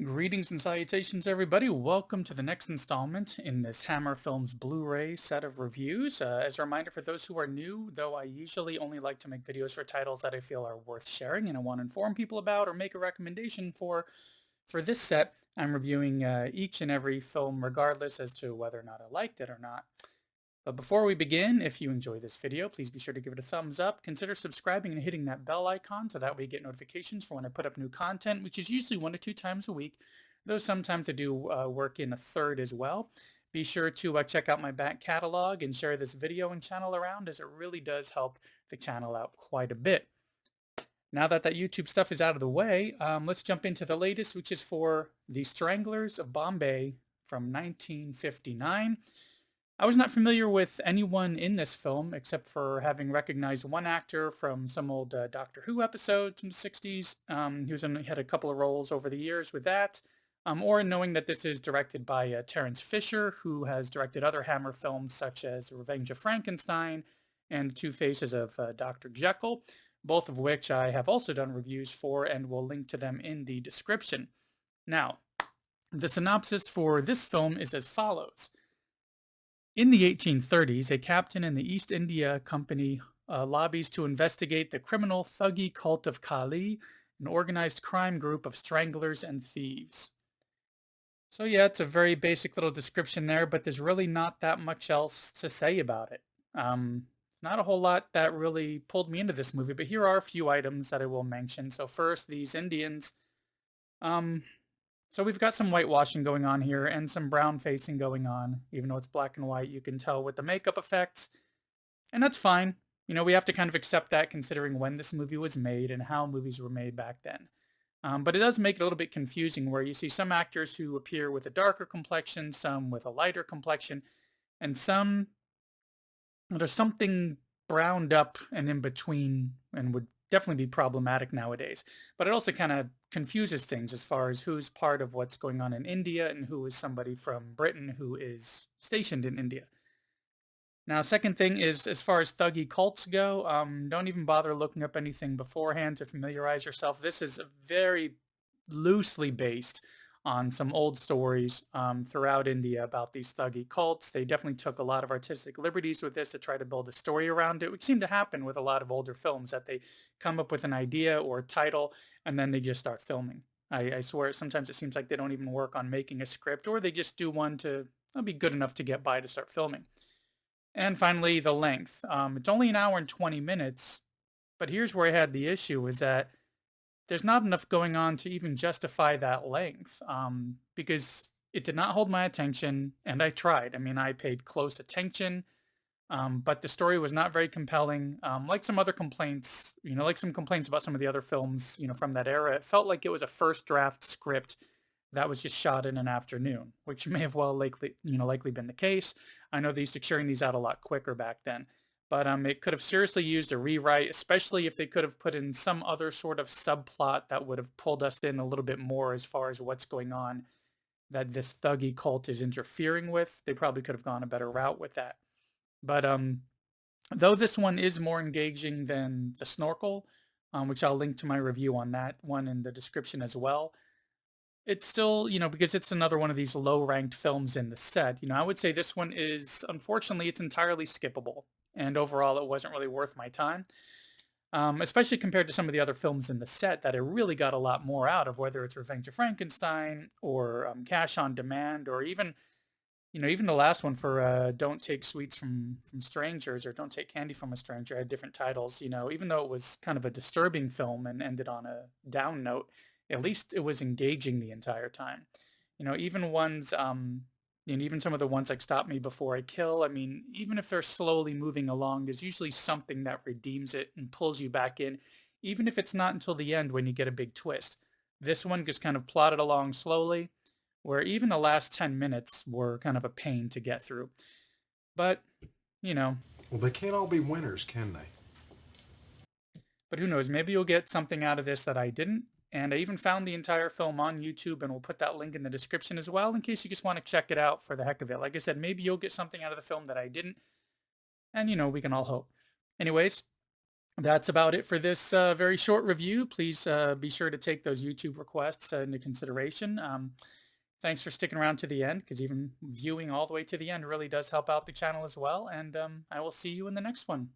Greetings and salutations, everybody. Welcome to the next installment in this Hammer Films Blu-ray set of reviews. As a reminder for those who are new, though I usually only like to make videos for titles that I feel are worth sharing and I want to inform people about or make a recommendation for this set, I'm reviewing each and every film regardless as to whether or not I liked it or not. But before we begin, if you enjoy this video, please be sure to give it a thumbs up. Consider subscribing and hitting that bell icon so that way you get notifications for when I put up new content, which is usually 1 to 2 times a week, though sometimes I do work in a third as well. Be sure to check out my back catalog and share this video and channel around, as it really does help the channel out quite a bit. Now that YouTube stuff is out of the way, let's jump into the latest, which is for The Stranglers of Bombay from 1959. I was not familiar with anyone in this film except for having recognized one actor from some old Doctor Who episodes from the 60s. He had a couple of roles over the years with that, or knowing that this is directed by Terence Fisher, who has directed other Hammer films such as Revenge of Frankenstein and Two Faces of Dr. Jekyll, both of which I have also done reviews for and will link to them in the description. Now, the synopsis for this film is as follows. In the 1830s, a captain in the East India Company lobbies to investigate the criminal thuggy cult of Kali, an organized crime group of stranglers and thieves. So yeah, it's a very basic little description there, but there's really not that much else to say about it. Not a whole lot that really pulled me into this movie, but here are a few items that I will mention. So first, these Indians. So we've got some whitewashing going on here and some brown facing going on. Even though it's black and white, you can tell with the makeup effects. And that's fine. You know, we have to kind of accept that considering when this movie was made and how movies were made back then. But it does make it a little bit confusing where you see some actors who appear with a darker complexion, some with a lighter complexion, and some there's something browned up and in between and would definitely be problematic nowadays. But it also kind of confuses things as far as who's part of what's going on in India and who is somebody from Britain who is stationed in India. Now, second thing is, as far as thuggy cults go, don't even bother looking up anything beforehand to familiarize yourself. This is very loosely based on some old stories throughout India about these thuggy cults. They definitely took a lot of artistic liberties with this to try to build a story around it, which seemed to happen with a lot of older films, that they come up with an idea or a title and then they just start filming. I swear sometimes it seems like they don't even work on making a script, or they just do one to be good enough to get by to start filming. And finally, the length. It's only an hour and 20 minutes, but here's where I had the issue, is that there's not enough going on to even justify that length, because it did not hold my attention, and I tried. I mean, I paid close attention, but the story was not very compelling. Like some other complaints, like some complaints about some of the other films, from that era, it felt like it was a first draft script that was just shot in an afternoon, which may have likely been the case. I know they used to churn these out a lot quicker back then. But it could have seriously used a rewrite, especially if they could have put in some other sort of subplot that would have pulled us in a little bit more as far as what's going on that this thuggy cult is interfering with. They probably could have gone a better route with that. But though this one is more engaging than The Snorkel, which I'll link to my review on that one in the description as well, it's still, because it's another one of these low-ranked films in the set, I would say this one is, unfortunately, it's entirely skippable. And overall, it wasn't really worth my time, especially compared to some of the other films in the set that I really got a lot more out of, whether it's Revenge of Frankenstein or Cash on Demand, or even the last one for Don't Take Sweets from Strangers, or Don't Take Candy from a Stranger, had different titles. Even though it was kind of a disturbing film and ended on a down note, at least it was engaging the entire time. Even ones, and even some of the ones like Stop Me Before I Kill, I mean, even if they're slowly moving along, there's usually something that redeems it and pulls you back in, even if it's not until the end when you get a big twist. This one just kind of plodded along slowly, where even the last 10 minutes were kind of a pain to get through. But, you know, Well, they can't all be winners, can they? but who knows, maybe you'll get something out of this that I didn't. And I even found the entire film on YouTube, and we'll put that link in the description as well in case you just want to check it out for the heck of it. Like I said, maybe you'll get something out of the film that I didn't, and we can all hope. Anyways, That's about it for this very short review. Please be sure to take those YouTube requests into consideration. Thanks for sticking around to the end, because even viewing all the way to the end really does help out the channel as well. And I will see you in the next one.